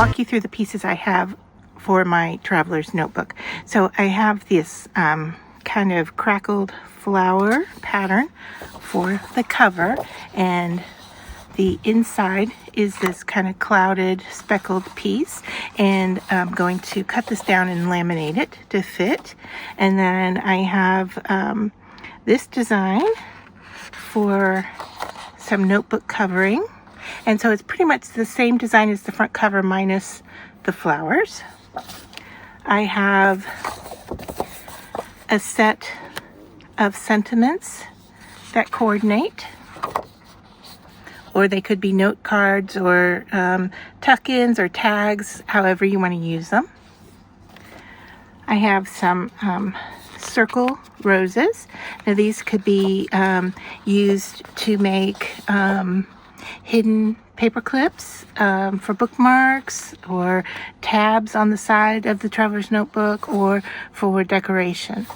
walk you through the pieces I have for my traveler's notebook. So I have this kind of crackled flower pattern for the cover, and the inside is this kind of clouded speckled piece, and I'm going to cut this down and laminate it to fit. And then I have this design for some notebook covering, and so it's pretty much the same design as the front cover minus the flowers. I have a set of sentiments that coordinate, or they could be note cards or tuck-ins or tags, however you want to use them. I have some circle roses. Now these could be used to make hidden paper clips for bookmarks, or tabs on the side of the traveler's notebook, or for decoration.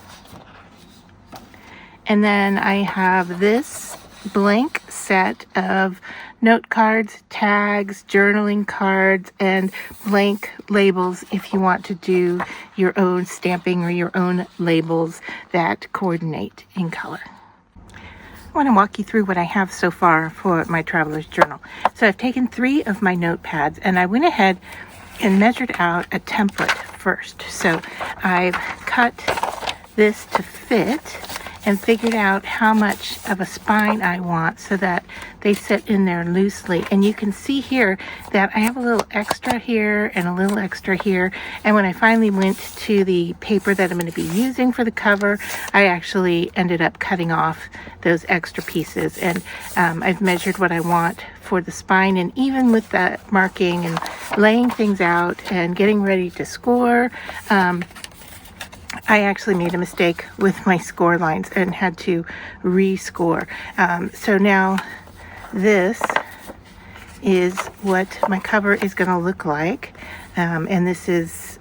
And then I have this blank set of note cards, tags, journaling cards, and blank labels if you want to do your own stamping or your own labels that coordinate in color. I want to walk you through what I have so far for my traveler's journal. So I've taken 3 of my notepads, and I went ahead and measured out a template first. So I've cut this to fit and figured out how much of a spine I want so that they sit in there loosely. And you can see here that I have a little extra here and a little extra here. And when I finally went to the paper that I'm going to be using for the cover, I actually ended up cutting off those extra pieces. And I've measured what I want for the spine, and even with that marking and laying things out and getting ready to score, I actually made a mistake with my score lines and had to rescore. So now this is what my cover is going to look like. And this is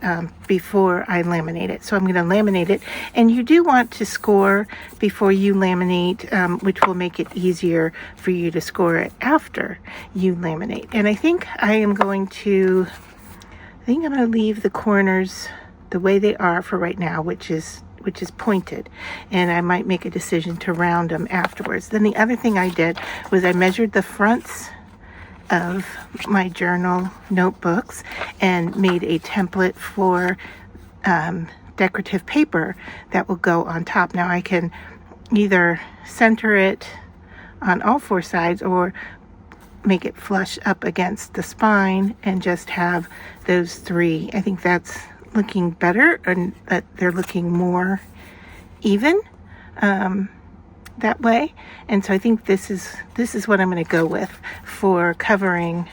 before I laminate it. So I'm going to laminate it. And you do want to score before you laminate, which will make it easier for you to score it after you laminate. And I think I'm going to leave the corners the way they are for right now, which is pointed, and I might make a decision to round them afterwards. Then the other thing I did was I measured the fronts of my journal notebooks and made a template for decorative paper that will go on top. Now I can either center it on all 4 sides or make it flush up against the spine and just have those 3. I think that's looking better, and that they're looking more even that way. And so I think this is what I'm going to go with for covering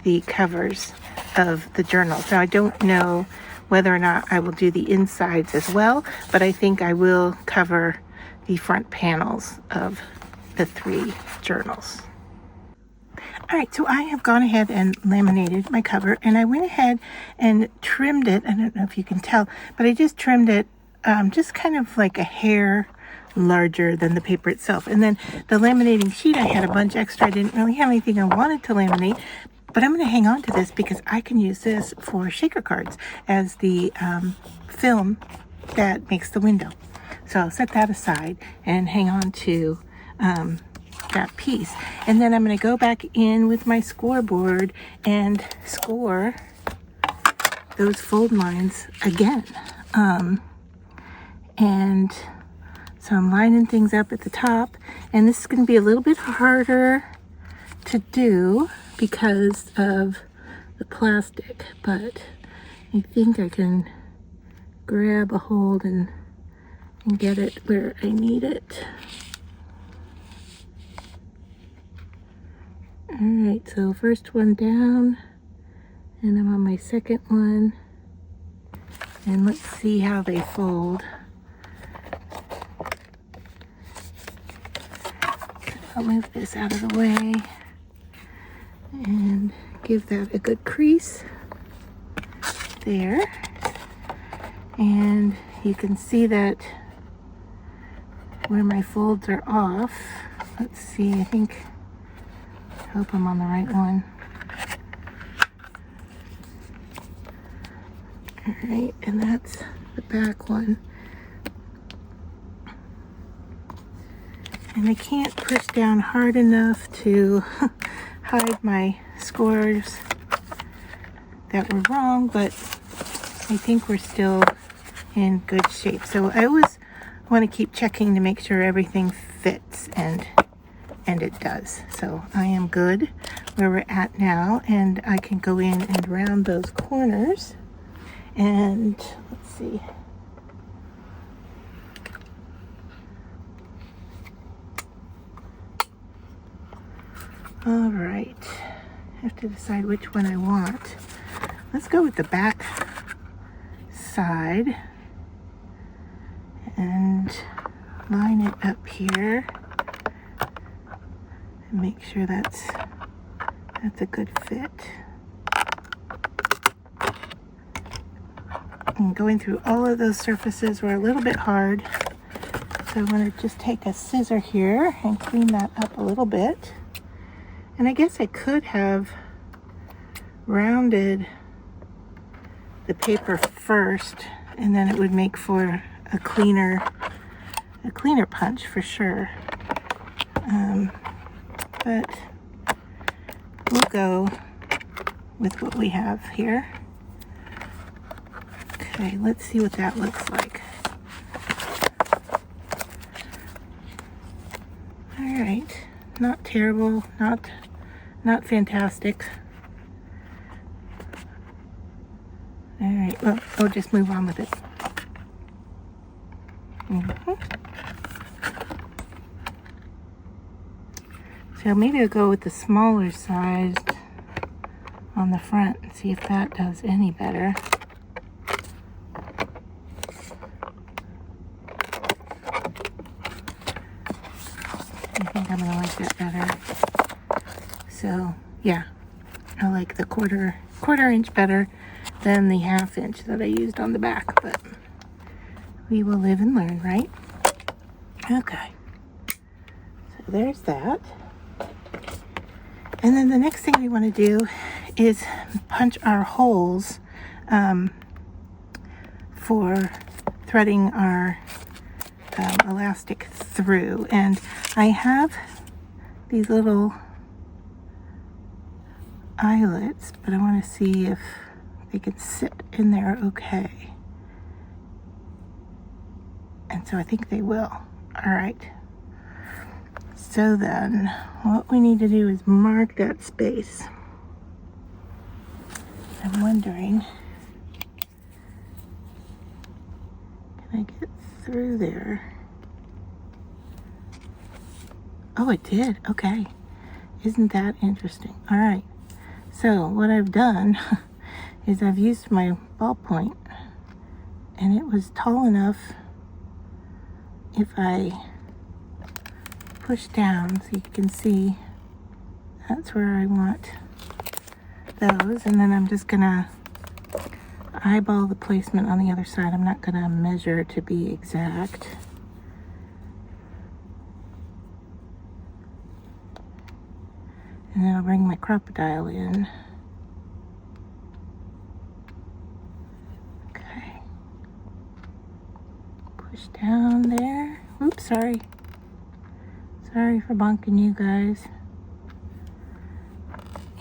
the covers of the journals. Now I don't know whether or not I will do the insides as well, but I think I will cover the front panels of the 3 journals. All right, so I have gone ahead and laminated my cover, and I went ahead and trimmed it. I don't know if you can tell, but I just trimmed it just kind of like a hair larger than the paper itself. And then the laminating sheet, I had a bunch extra. I didn't really have anything I wanted to laminate, but I'm going to hang on to this because I can use this for shaker cards as the film that makes the window. So I'll set that aside and hang on to that piece. And then I'm going to go back in with my scoreboard and score those fold lines again. And so I'm lining things up at the top, and this is going to be a little bit harder to do because of the plastic, but I think I can grab a hold and get it where I need it. All right, so first one down, and I'm on my second one, and let's see how they fold. I'll move this out of the way and give that a good crease there. And you can see that where my folds are off. Let's see, I hope I'm on the right one. All right, and that's the back one. And I can't push down hard enough to hide my scores that were wrong, but I think we're still in good shape. So I always want to keep checking to make sure everything fits, and it does. So I am good where we're at now, and I can go in and round those corners. And let's see. All right, I have to decide which one I want. Let's go with the back side and line it up here and make sure that's a good fit. And going through all of those surfaces were a little bit hard, so I want to just take a scissor here and clean that up a little bit. And I guess I could have rounded the paper first, and then it would make for a cleaner punch for sure. But we'll go with what we have here. Okay, let's see what that looks like. All right, not terrible, not fantastic. All right, well, we'll just move on with it. So maybe I'll go with the smaller size on the front and see if that does any better. I think I'm gonna like that better. So yeah, I like the quarter inch better than the ½ inch that I used on the back, but we will live and learn, right? Okay, so there's that. And then the next thing we want to do is punch our holes for threading our elastic through. And I have these little eyelets, but I want to see if they can sit in there okay. And so I think they will. All right. So then what we need to do is mark that space. I'm wondering, can I get through there? Oh, it did. Okay. Isn't that interesting? All right. So what I've done is I've used my ballpoint, and it was tall enough if I push down, so you can see that's where I want those. And then I'm just gonna eyeball the placement on the other side. I'm not gonna measure to be exact. And then I'll bring my crocodile in. Okay. Push down there. Oops, sorry. Sorry for bonking you guys.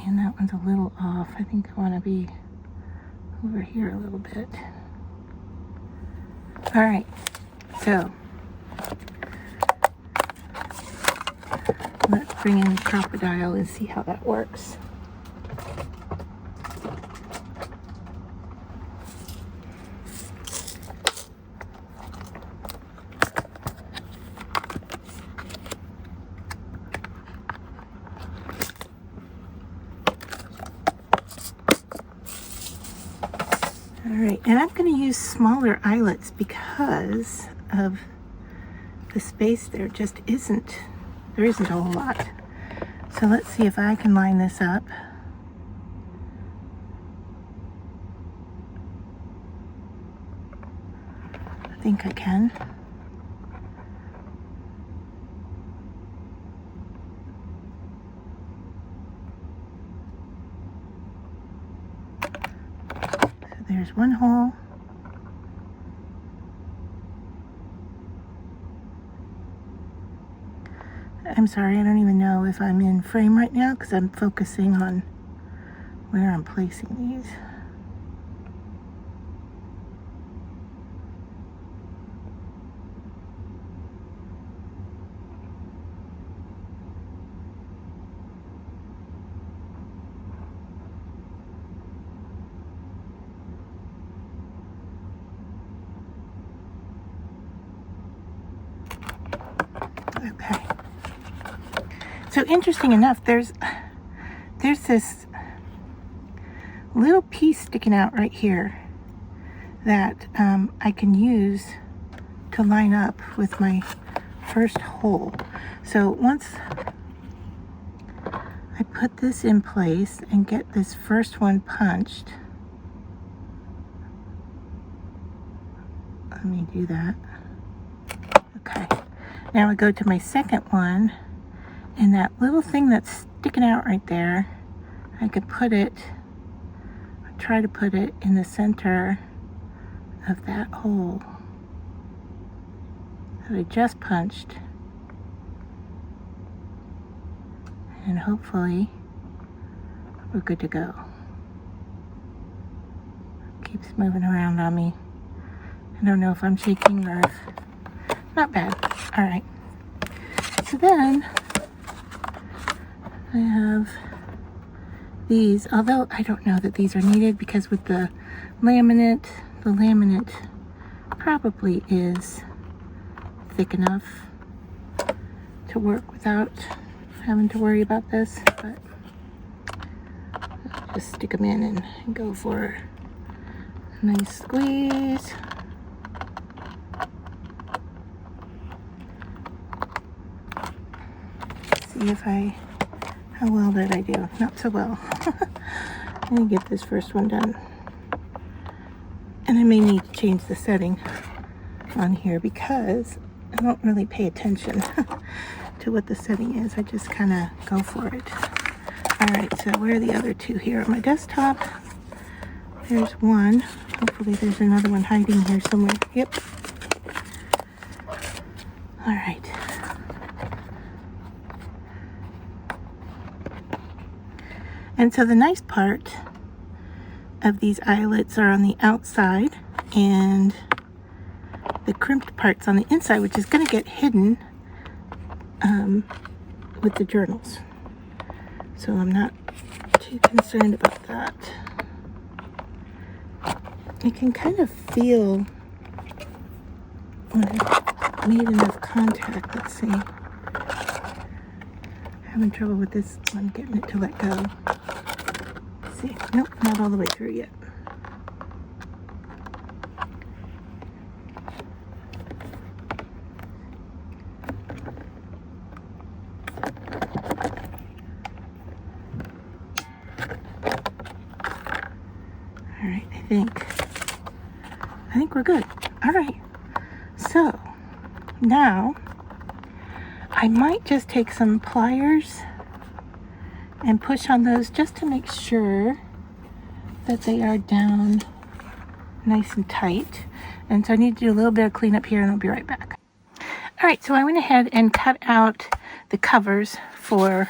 And that one's a little off. I think I want to be over here a little bit. All right, so let's bring in the crocodile and see how that works. All right, and I'm going to use smaller eyelets because of the space there just isn't, there isn't a whole lot. So let's see if I can line this up. I think I can. There's one hole. I'm sorry, I don't even know if I'm in frame right now because I'm focusing on where I'm placing these. Okay. So interesting enough, there's this little piece sticking out right here that I can use to line up with my first hole. So once I put this in place and get this first one punched, let me do that. Okay, now I go to my second one, and that little thing that's sticking out right there, I could put it, try to put it in the center of that hole that I just punched, and hopefully we're good to go. Keeps moving around on me. I don't know if I'm shaking or if, not bad. All right, so then I have these, although I don't know that these are needed because with the laminate probably is thick enough to work without having to worry about this, but I'll just stick them in and go for a nice squeeze. See if how well did I do? Not so well. Let me get this first one done. And I may need to change the setting on here because I don't really pay attention to what the setting is. I just kind of go for it. All right, so where are the other two here on my desktop? There's one. Hopefully there's another one hiding here somewhere. Yep. All right. And so the nice part of these eyelets are on the outside and the crimped part's on the inside, which is going to get hidden with the journals. So I'm not too concerned about that. I can kind of feel when I've made enough contact. Let's see. Having trouble with this one, getting it to let go. Let's see. Nope, not all the way through yet. All right, I think we're good. All right. So now I might just take some pliers and push on those just to make sure that they are down nice and tight. And so I need to do a little bit of cleanup here and I'll be right back. All right, so I went ahead and cut out the covers for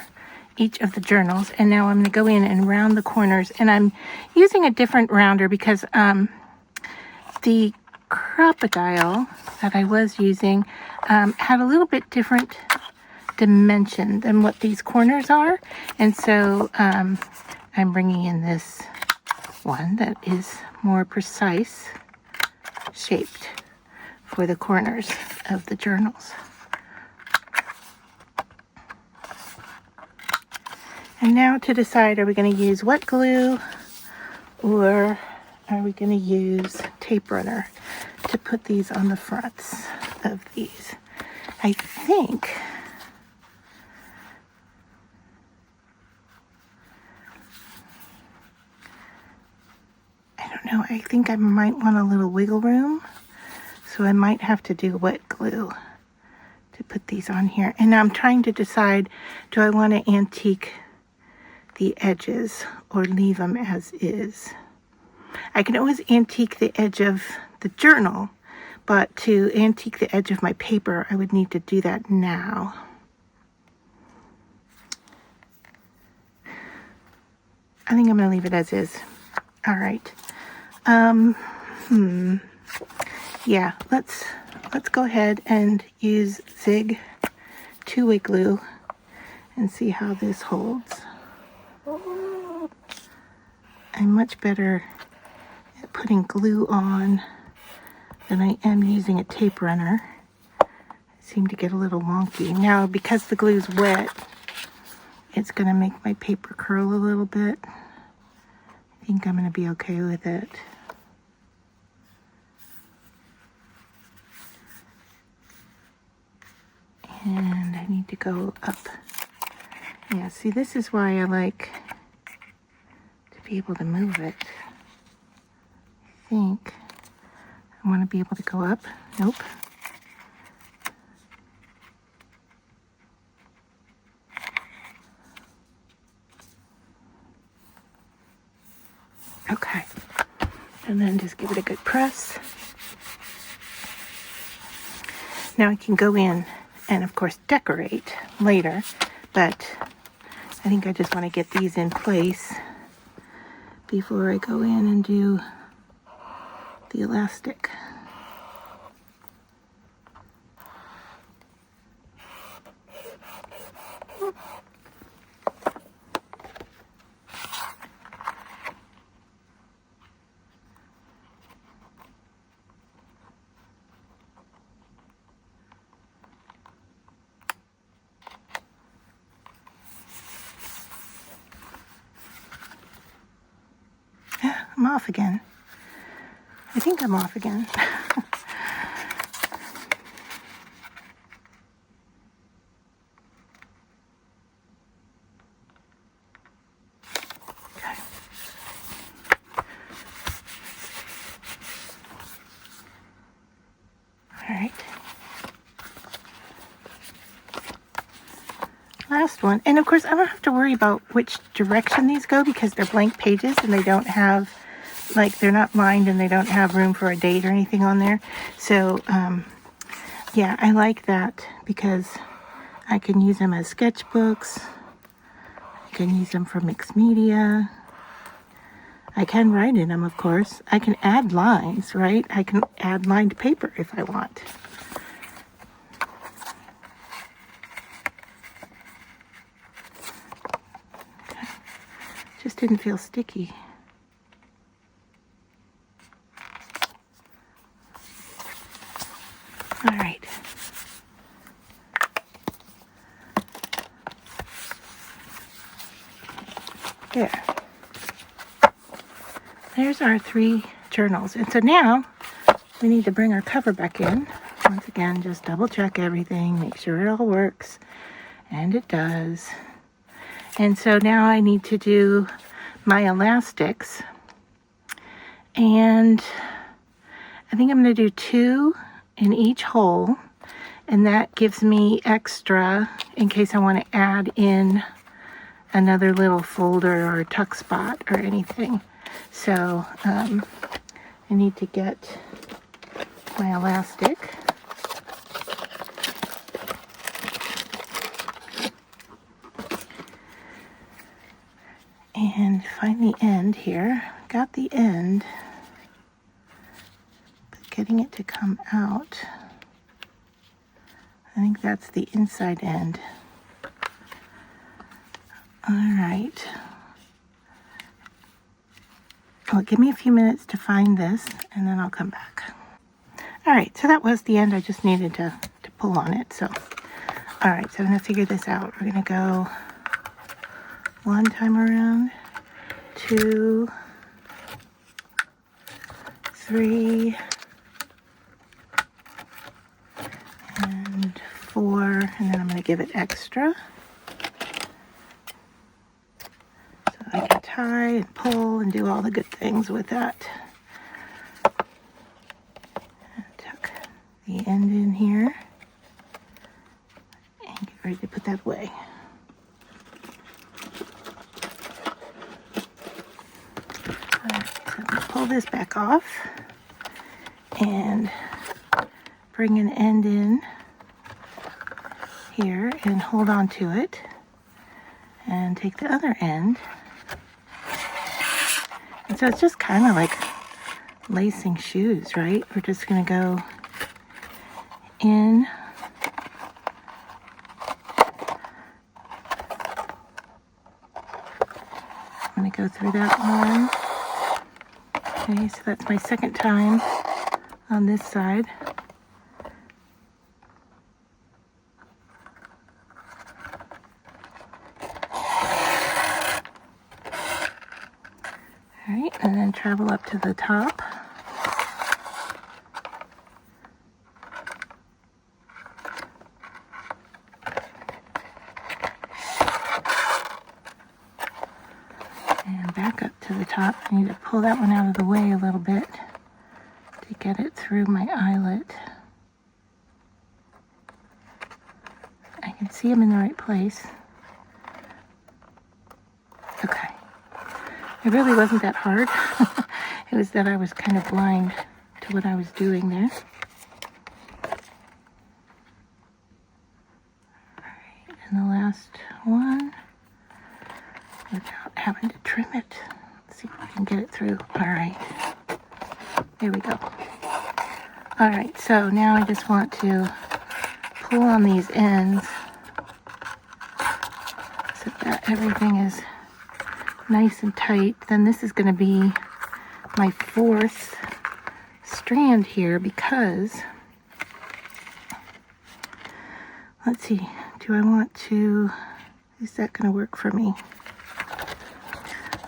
each of the journals, and now I'm going to go in and round the corners, and I'm using a different rounder because the crocodile that I was using had a little bit different dimension than what these corners are, and so I'm bringing in this one that is more precise shaped for the corners of the journals. And now to decide, are we going to use wet glue or are we going to use tape runner to put these on the fronts of these? I think I think I might want a little wiggle room, so I might have to do wet glue to put these on here. And I'm trying to decide, do I want to antique the edges or leave them as is? I can always antique the edge of the journal, but to antique the edge of my paper, I would need to do that now. I think I'm going to leave it as is. All right. Yeah, let's go ahead and use Zig two-way glue and see how this holds. I'm much better at putting glue on than I am using a tape runner. I seem to get a little wonky. Now, because the glue's wet, it's going to make my paper curl a little bit. I think I'm going to be okay with it. And I need to go up. Yeah, see, this is why I like to be able to move it. I think I want to be able to go up. Nope. Okay. And then just give it a good press. Now I can go in and, of course, decorate later, but I think I just want to get these in place before I go in and do the elastic. I'm off again. I think I'm off again. Okay. All right. Last one. And of course, I don't have to worry about which direction these go because they're blank pages and they don't have, like, they're not lined and they don't have room for a date or anything on there. So, yeah, I like that because I can use them as sketchbooks. I can use them for mixed media. I can write in them, of course. I can add lines, right? I can add lined paper if I want. Okay. Just didn't feel sticky. All right. There. There's our 3 journals. And so now we need to bring our cover back in. Once again, just double check everything, make sure it all works. And it does. And so now I need to do my elastics. And I think I'm going to do 2 in each hole, and that gives me extra in case I want to add in another little folder or tuck spot or anything. So I need to get my elastic. And find the end here. Got the end. Getting it to come out, I think that's the inside end. All right. Well, give me a few minutes to find this, and then I'll come back. All right, so that was the end. I just needed to pull on it. So, all right, so I'm going to figure this out. We're going to go 1 time around, 2, 3, and 4, and then I'm going to give it extra. So I can tie and pull and do all the good things with that. And tuck the end in here and get ready to put that away. All right, so I'm going to pull this back off and bring an end in here and hold on to it, and take the other end. And so it's just kind of like lacing shoes, right? We're just going to go in. I'm going to go through that one. Okay, so that's my second time on this side. All right, and then travel up to the top. And back up to the top. I need to pull that one out of the way a little bit to get it through my eyelet. I can see them in the right place. Okay. It really wasn't that hard. It was that I was kind of blind to what I was doing there. Alright, and the last one, without having to trim it. Let's see if we can get it through. Alright, there we go. Alright, so now I just want to pull on these ends so that everything is nice and tight. Then this is going to be my fourth strand here, because let's see, do I want to, is that going to work for me?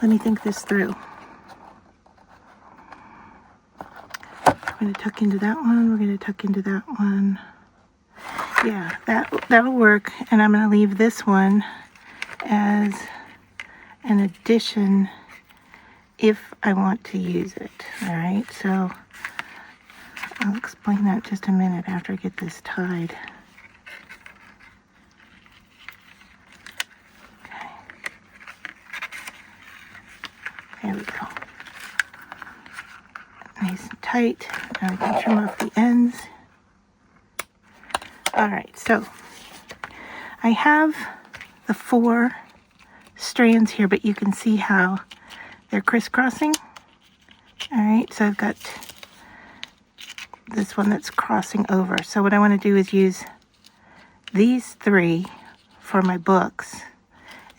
Let me think this through. I'm going to tuck into that one. We're going to tuck into that one. Yeah, that'll work. And I'm going to leave this one as an addition if I want to use it. All right, so I'll explain that just a minute after I get this tied. Okay, there we go. Nice and tight. Now I can trim off the ends. All right, so I have the 4 strands here, but you can see how they're crisscrossing. All right, so I've got this one that's crossing over. So what I want to do is use these 3 for my books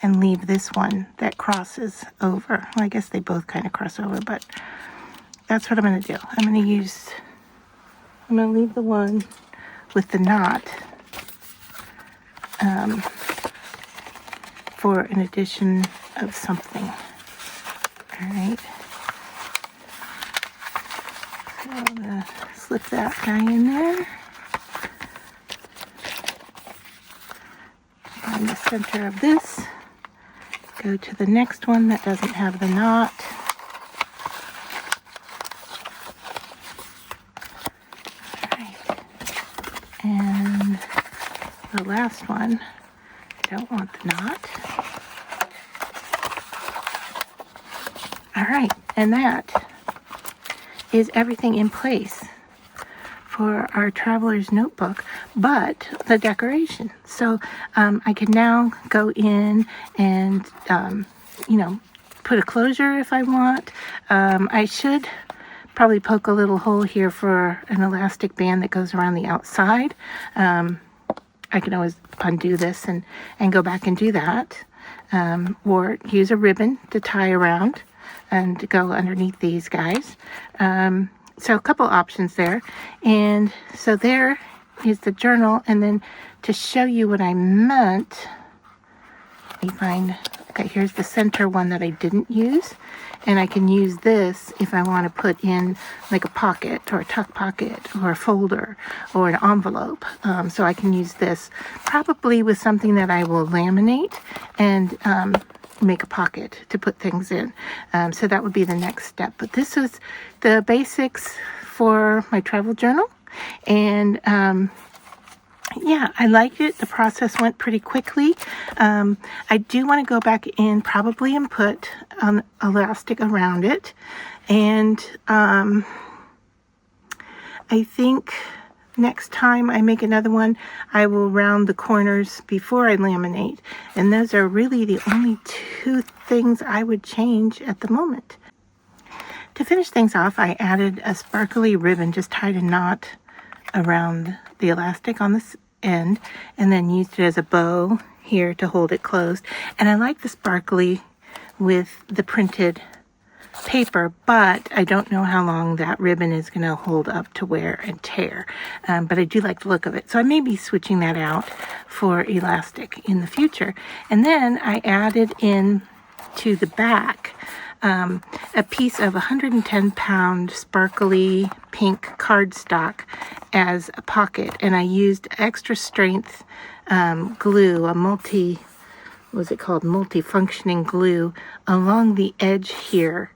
and leave this one that crosses over. Well, I guess they both kind of cross over, but that's what I'm going to do. I'm going to leave the one with the knot for an addition of something. All right. So I'm going to slip that guy in there. Find the center of this. Go to the next one that doesn't have the knot. All right. And the last one, I don't want the knot. All right, and that is everything in place for our traveler's notebook, but the decoration. So I can now go in and, put a closure if I want. I should probably poke a little hole here for an elastic band that goes around the outside. I can always undo this and go back and do that. Or use a ribbon to tie around and go underneath these guys. So a couple options there. And so there is the journal. And then to show you what I meant, let me find, okay, here's the center one that I didn't use. And I can use this if I want to put in like a pocket or a tuck pocket or a folder or an envelope. So I can use this probably with something that I will laminate and make a pocket to put things in. So that would be the next step. But this is the basics for my travel journal. And yeah, I liked it. The process went pretty quickly. I do want to go back in probably and put elastic around it And I think next time I make another one, I will round the corners before I laminate. And those are really the only two things I would change at the moment. To finish things off, I added a sparkly ribbon, just tied a knot around the elastic on this end, and then used it as a bow here to hold it closed. And I like the sparkly with the printed paper, but I don't know how long that ribbon is going to hold up to wear and tear, but I do like the look of it, so I may be switching that out for elastic in the future. And then I added in to the back a piece of 110-pound sparkly pink cardstock as a pocket, and I used extra strength glue, a multi-functioning glue along the edge here,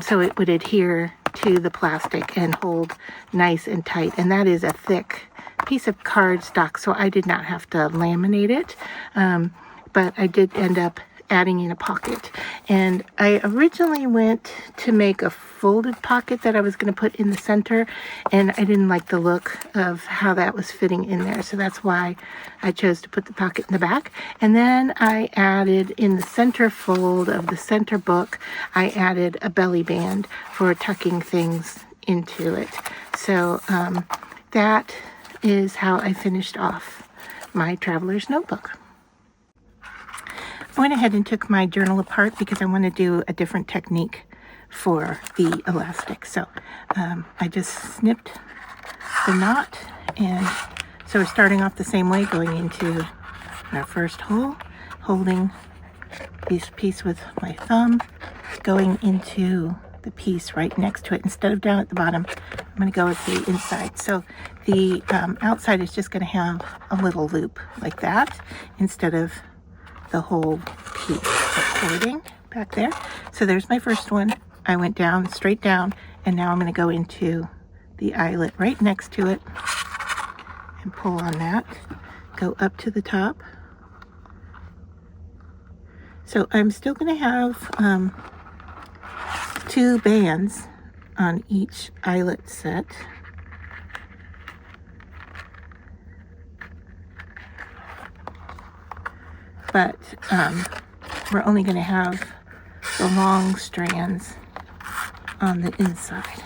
so it would adhere to the plastic and hold nice and tight. And that is a thick piece of cardstock, so I did not have to laminate it, but I did end up adding in a pocket. And I originally went to make a folded pocket that I was going to put in the center, and I didn't like the look of how that was fitting in there, so that's why I chose to put the pocket in the back. And then I added in the center fold of the center book, I added a belly band for tucking things into it. So that is how I finished off my traveler's notebook. I went ahead and took my journal apart because I want to do a different technique for the elastic. So I just snipped the knot, and so we're starting off the same way, going into our first hole, holding this piece with my thumb, going into the piece right next to it. Instead of down at the bottom, I'm going to go with the inside. So the outside is just going to have a little loop like that instead of the whole piece of cording back there. So there's my first one. I went down, straight down, and now I'm going to go into the eyelet right next to it and pull on that, go up to the top. So I'm still going to have 2 bands on each eyelet set. But we're only going to have the long strands on the inside.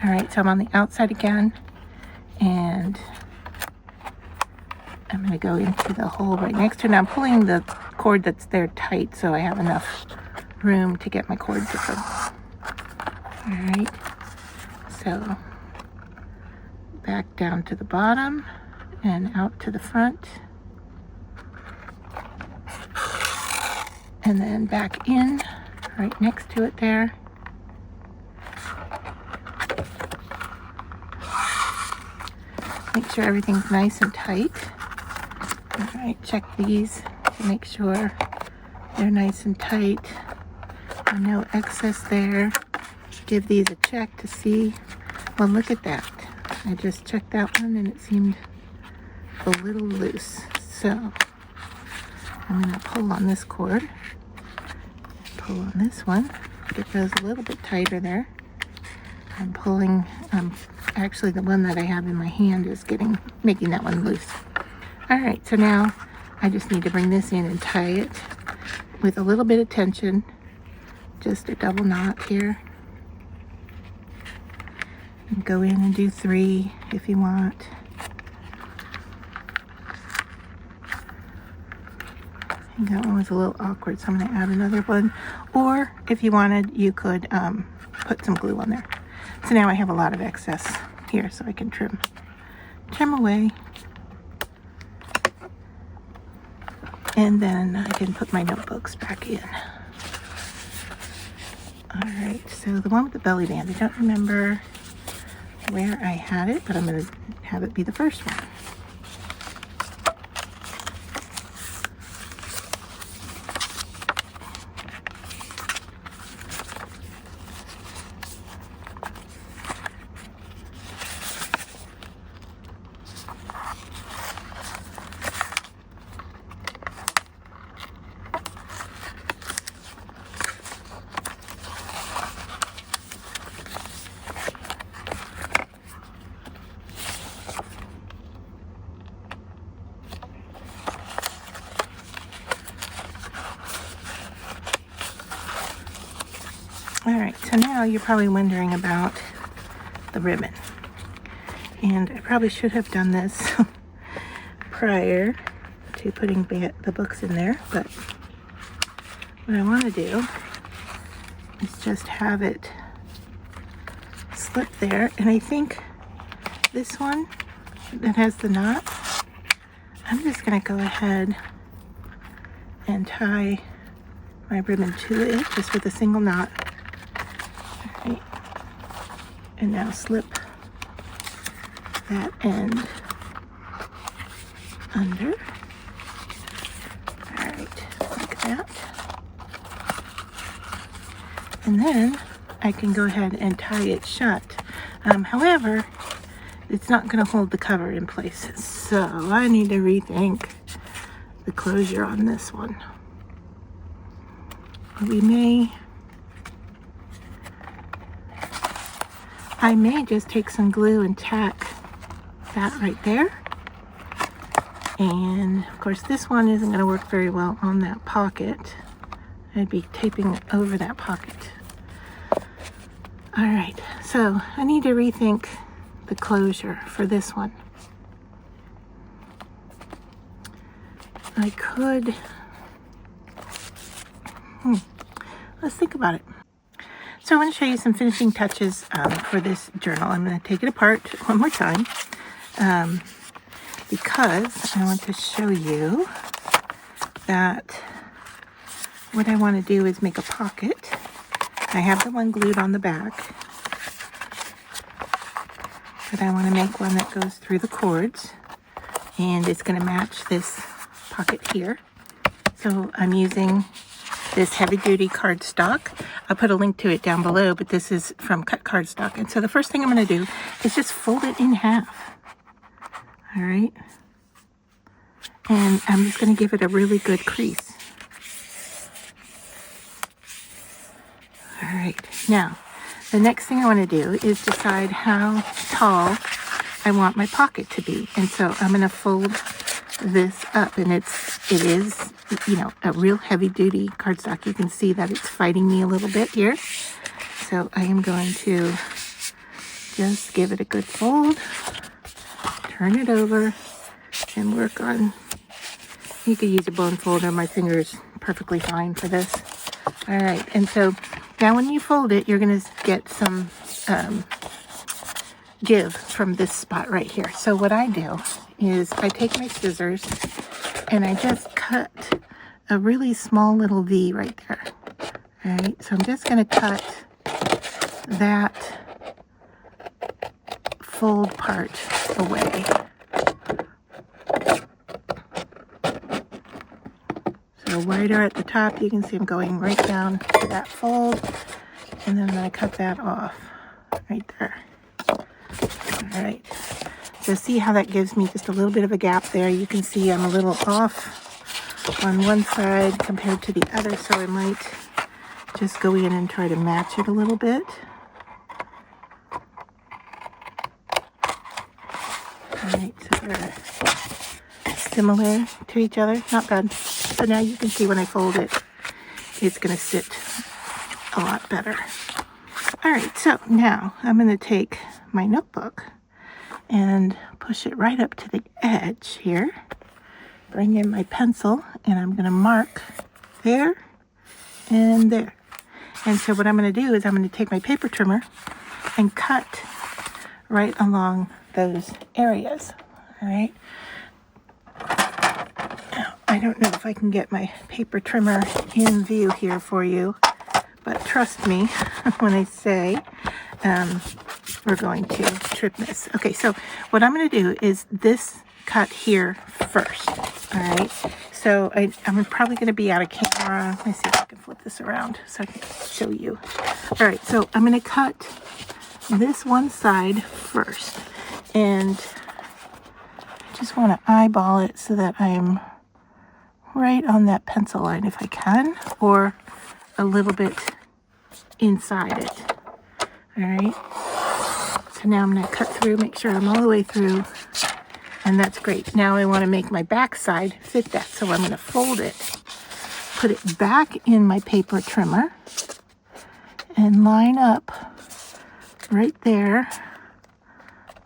All right, so I'm on the outside again, and I'm going to go into the hole right next to it. Now I'm pulling the cord that's there tight so I have enough room to get my cord to go. All right, so back down to the bottom and out to the front. And then back in, right next to it there. Make sure everything's nice and tight. All right, check these to make sure they're nice and tight. No excess there. Give these a check to see. Well, look at that. I just checked that one and it seemed a little loose. So I'm going to pull on this cord. Pull on this one. Get those a little bit tighter there. I'm pulling, actually the one that I have in my hand is making that one loose. All right, so now I just need to bring this in and tie it with a little bit of tension. Just a double knot here. And go in and do 3 if you want. And that one was a little awkward, so I'm going to add another one. Or if you wanted, you could put some glue on there. So now I have a lot of excess here, so I can trim away. And then I can put my notebooks back in. All right, so the one with the belly band, I don't remember where I had it, but I'm going to have it be the first one. now you're probably wondering about the ribbon. And I probably should have done this prior to putting the books in there, but what I want to do is just have it slip there. And I think this one that has the knot, I'm just going to go ahead and tie my ribbon to it just with a single knot. All right. And now slip that end under. All right, like that. And then I can go ahead and tie it shut. However, it's not going to hold the cover in place, so I need to rethink the closure on this one. I may just take some glue and tack that right there. And of course this one isn't going to work very well on that pocket. I'd be taping it over that pocket. All right, so I need to rethink the closure for this one. I could, let's think about it. So I want to show you some finishing touches for this journal. I'm going to take it apart one more time because I want to show you that what I want to do is make a pocket. I have the one glued on the back, but I want to make one that goes through the cords, and it's going to match this pocket here. So I'm using this heavy-duty cardstock. I'll put a link to it down below, but this is from Cut Cardstock. And so the first thing I'm going to do is just fold it in half. All right. And I'm just going to give it a really good crease. All right. Now, the next thing I want to do is decide how tall I want my pocket to be. And so I'm going to fold this up, and it is, you know, a real heavy-duty cardstock. You can see that it's fighting me a little bit here. So I am going to just give it a good fold, turn it over, and work on, you could use a bone folder. My finger is perfectly fine for this. All right, and so now when you fold it, you're going to get some give from this spot right here. So what I do is I take my scissors and I just cut a really small little V right there. All right, so I'm just going to cut that fold part away. So wider at the top, you can see I'm going right down to that fold, and then I cut that off right there. All right, so see how that gives me just a little bit of a gap there. You can see I'm a little off on one side compared to the other, so I might just go in and try to match it a little bit. All right, so they're similar to each other, not bad. So now you can see when I fold it, it's going to sit a lot better. All right, so now I'm going to take my notebook and push it right up to the edge here. Bring in my pencil, and I'm going to mark there and there. And so what I'm going to do is I'm going to take my paper trimmer and cut right along those areas. All right. Now, I don't know if I can get my paper trimmer in view here for you, but trust me when I say we're going to trim this. Okay, so what I'm going to do is this cut here first. All right, so I'm probably going to be out of camera. Let me see if I can flip this around so I can show you. All right, so I'm going to cut this one side first, and I just want to eyeball it so that I am right on that pencil line if I can, or a little bit inside it. All right, so now I'm going to cut through, make sure I'm all the way through, and that's great. Now I want to make my back side fit that, so I'm going to fold it, put it back in my paper trimmer, and line up right there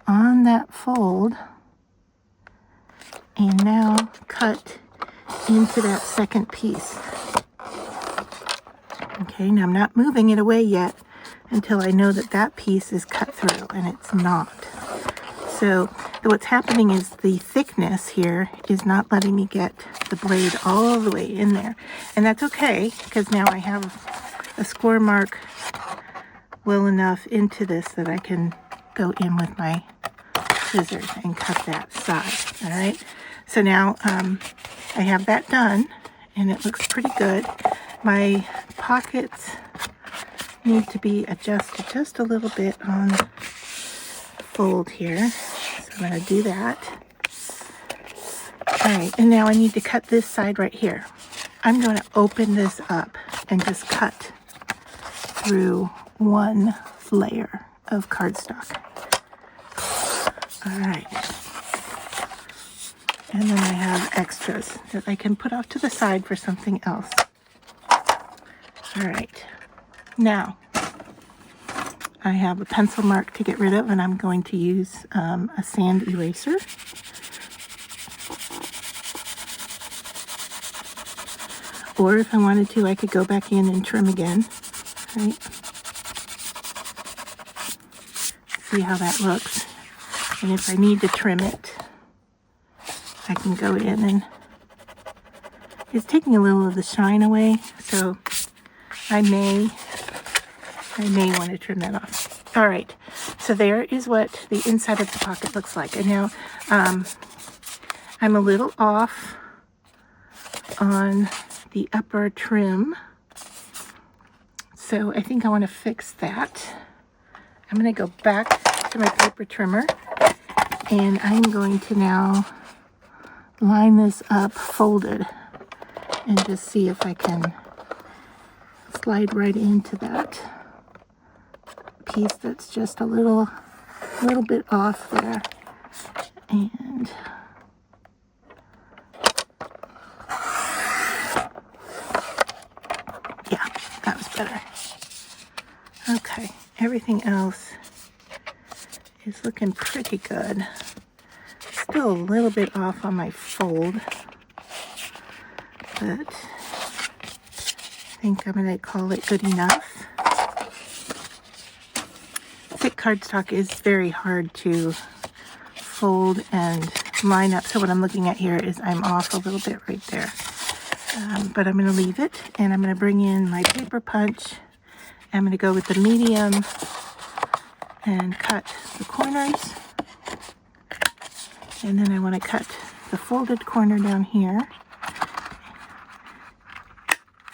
on that fold, and now cut into that second piece. Okay, now I'm not moving it away yet until I know that that piece is cut through, and it's not. So what's happening is the thickness here is not letting me get the blade all the way in there. And that's okay, because now I have a score mark well enough into this that I can go in with my scissors and cut that side. All right, so now I have that done, and it looks pretty good. My pockets need to be adjusted just a little bit on the fold here, so I'm going to do that. All right, and now I need to cut this side right here. I'm going to open this up and just cut through one layer of cardstock. All right, and then I have extras that I can put off to the side for something else. All right, now I have a pencil mark to get rid of, and I'm going to use a sand eraser. Or if I wanted to, I could go back in and trim again, right? See how that looks. And if I need to trim it, I can go in and it's taking a little of the shine away, so I may want to trim that off. All right, so there is what the inside of the pocket looks like. And now I'm a little off on the upper trim, so I think I want to fix that. I'm going to go back to my paper trimmer, and I'm going to now line this up folded and just see if I can slide right into that piece that's just a little bit off there. And yeah, that was better. Okay, everything else is looking pretty good. Still a little bit off on my fold, but I think I'm going to call it good enough. Thick cardstock is very hard to fold and line up, so what I'm looking at here is I'm off a little bit right there. But I'm going to leave it, and I'm going to bring in my paper punch. I'm going to go with the medium and cut the corners. And then I want to cut the folded corner down here.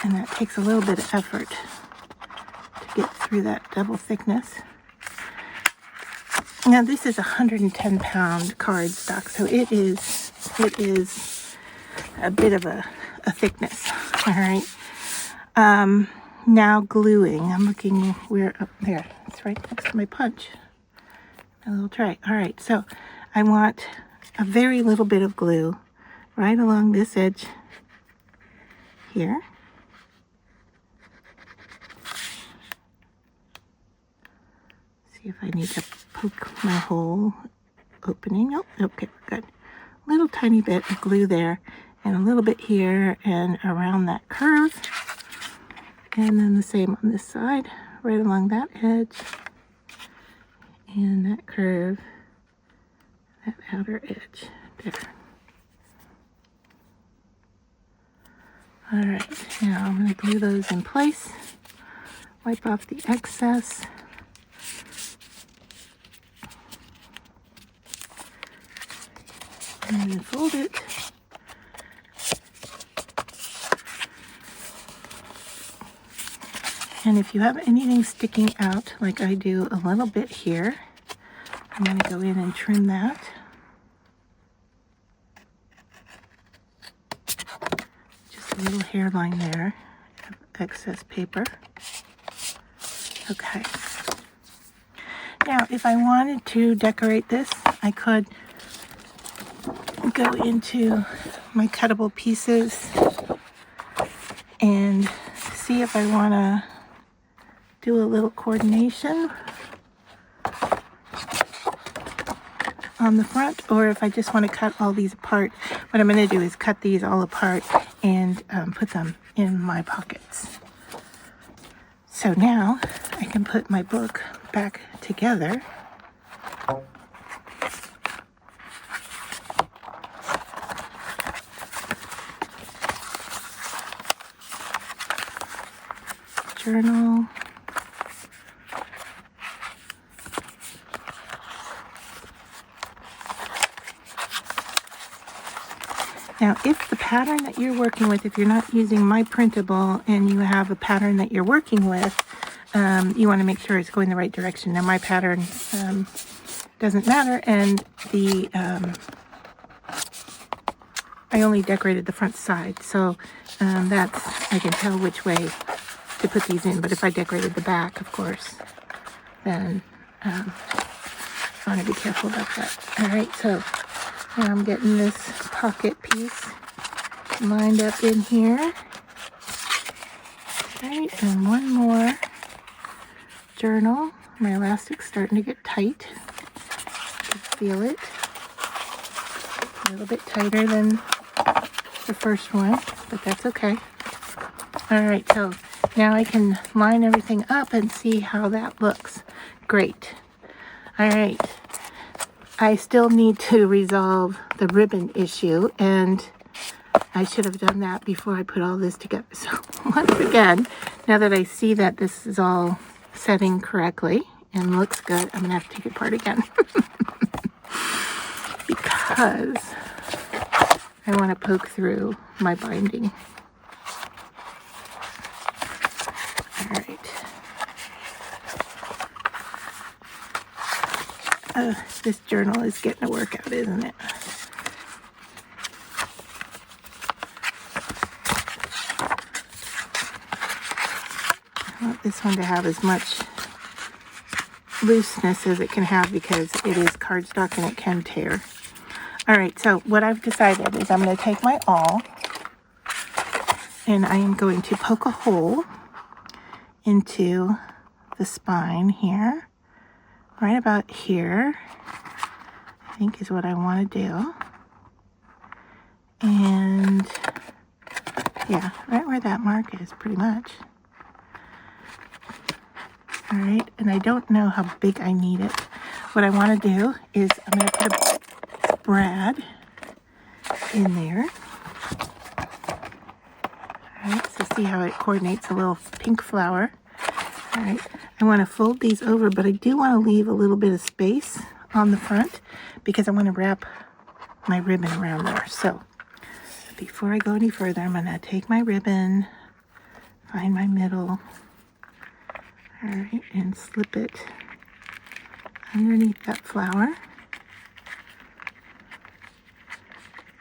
And that takes a little bit of effort to get through that double thickness. Now this is 110-pound cardstock, so it is a bit of a thickness. All right. Now gluing. I'm looking where up there. It's right next to my punch. My little tray. All right. So I want a very little bit of glue right along this edge here. See if I need to poke my hole opening. Oh, okay, good. Little tiny bit of glue there, and a little bit here and around that curve. And then the same on this side, right along that edge, and that curve, that outer edge there. All right, now I'm going to glue those in place, wipe off the excess. And then fold it. And if you have anything sticking out, like I do a little bit here, I'm going to go in and trim that. Just a little hairline there of excess paper. Okay. Now, if I wanted to decorate this, I could go into my cuttable pieces and see if I want to do a little coordination on the front, or if I just want to cut all these apart, what I'm going to do is cut these all apart and put them in my pockets. So now I can put my book back together. Journal. Now, if the pattern that you're working with, if you're not using my printable and you have a pattern that you're working with, you want to make sure it's going the right direction. Now, my pattern doesn't matter, and I only decorated the front side, so I can tell which way to put these in. But if I decorated the back, of course, then I want to be careful about that. All right, so now I'm getting this pocket piece lined up in here. Right, and one more journal. My elastic's starting to get tight. I can feel it. A little bit tighter than the first one, but that's okay. All right, so now I can line everything up and see how that looks. Great. All right. I still need to resolve the ribbon issue, and I should have done that before I put all this together. So once again, now that I see that this is all setting correctly and looks good, I'm going to have to take it apart again. Because I want to poke through my binding. All right. This journal is getting a workout, isn't it? I want this one to have as much looseness as it can have because it is cardstock and it can tear. All right, so what I've decided is I'm going to take my awl and I am going to poke a hole into the spine here, right about here, I think is what I want to do. And yeah, right where that mark is, pretty much. All right, and I don't know how big I need it. What I want to do is I'm going to put a brad in there. All right, so see how it coordinates a little pink flower. All right, I want to fold these over, but I do want to leave a little bit of space on the front because I want to wrap my ribbon around there. So before I go any further, I'm going to take my ribbon, find my middle, all right, and slip it underneath that flower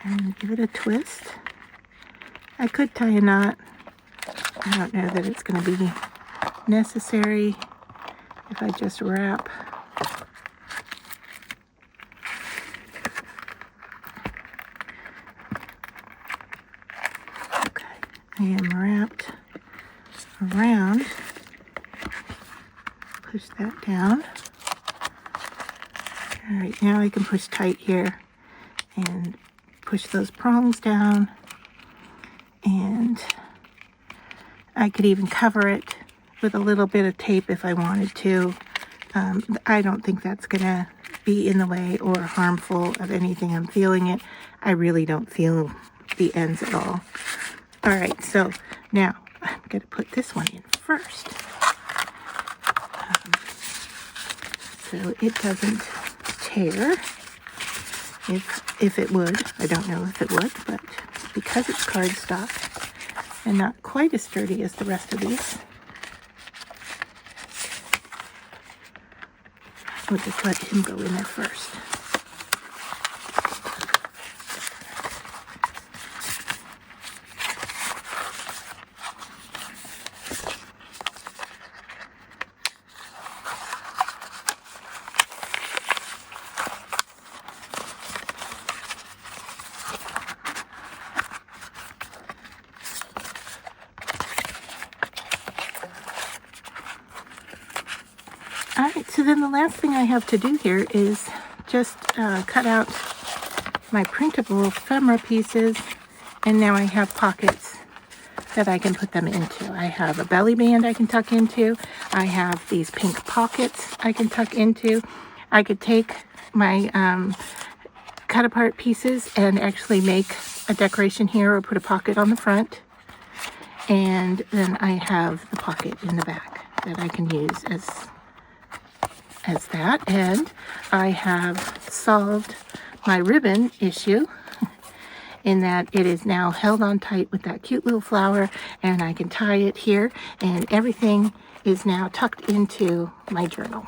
and give it a twist. I could tie a knot. I don't know that it's going to be necessary if I just wrap. Okay, I am wrapped around. Push that down. All right, now I can push tight here and push those prongs down, and I could even cover it with a little bit of tape if I wanted to. I don't think that's gonna be in the way or harmful of anything. I'm feeling it. I really don't feel the ends at all. All right, so now I'm gonna put this one in first. So it doesn't tear. If it would, I don't know if it would, but because it's cardstock and not quite as sturdy as the rest of these, we'll just let him go in there first. So then the last thing I have to do here is just cut out my printable ephemera pieces, and now I have pockets that I can put them into. I have a belly band I can tuck into. I have these pink pockets I can tuck into. I could take my cut apart pieces and actually make a decoration here or put a pocket on the front. And then I have the pocket in the back that I can use as that. And I have solved my ribbon issue in that it is now held on tight with that cute little flower, and I can tie it here, and everything is now tucked into my journal.